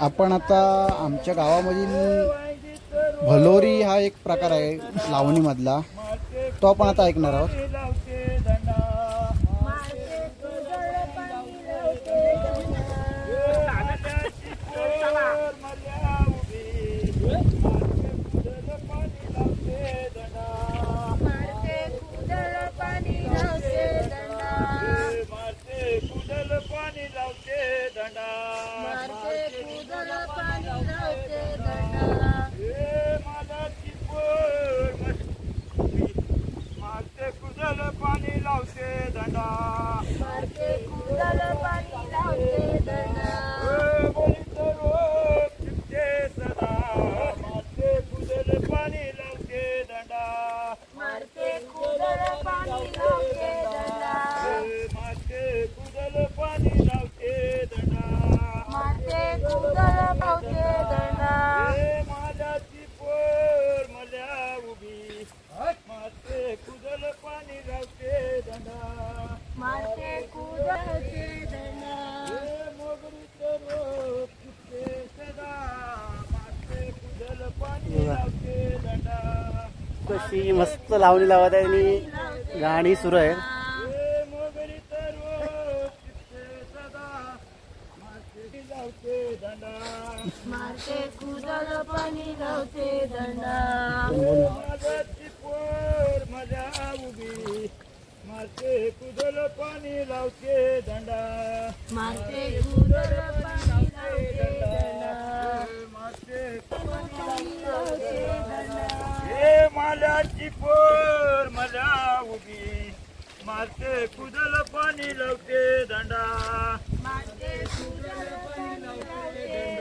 आपण आता आमच्या गावामधील भलोरी हा एक प्रकार आहे लावणीमधला, तो आपण आता ऐकणार आहोत. कशी मस्त लावणी लावत आहे आणि गाणी सुरू आहे. मारते कुदल पाणी लावते दंडा, माझ्या उभी मारते कुदल पाणी लावते दंडा, मारते कुदल पाणी लावते दंडा, मारते पाणी लावते दंडा. हे माल्याची पोर माझ्या उभी मारते कुदल पाणी लावते दंडा, मारते कुदल पाणी लावते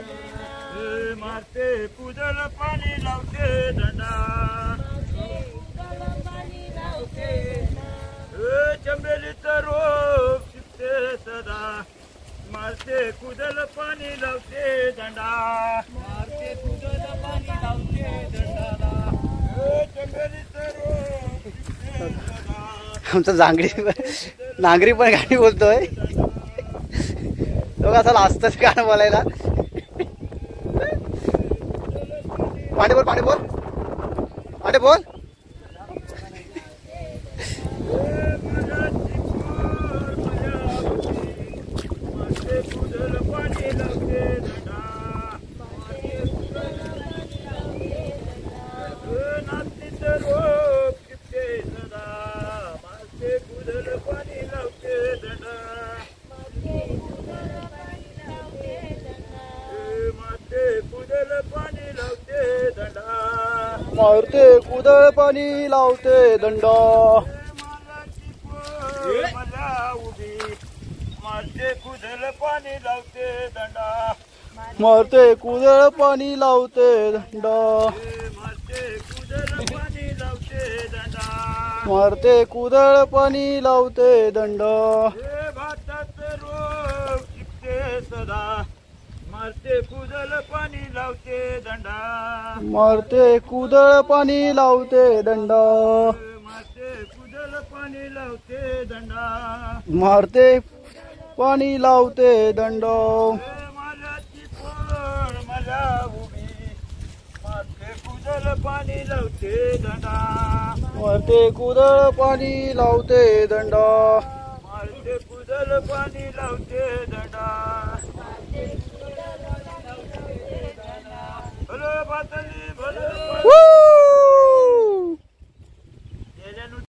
दंडा, मारते कुदल पाणी लावते दंडा, कुदल पाणी लावते दंडा. चंबेलीचं रोप शिपते सदा मारते कुदल पाणी लावते दंडा, मारते कुदल पाणी लावते दंडा, चंबेलीचं रोप शिपते सदा. आमचा नांगरी पण गाणी बोलतोय. तो कसा लाजतच गाणं बोलायला. पाणी बोल पाणी बोल पाणी बोल. मारते कुदळ पाणी लावते दंडा, मला उभी मारते कुदल पाणी लावते दंडा, मारते कुदळ पाणी लावते दंडा, मारते कुदल पाणी लावते दंडा, मारते कुदळ पाणी लावते दंडा. भातात रोग शिकते सदा मारते कुदल पाणी लावते दंडा, मारते कुदळ पाणी लावते दंडा, मारते कुदल पाणी लावते दंडा, मारते पाणी लावते दंडा. माल्याची पोर मला उभी मारते कुदल पाणी लावते दंडा, मारते कुदळ पाणी लावते दंडा, मारते कुदल पाणी लावते दंडा.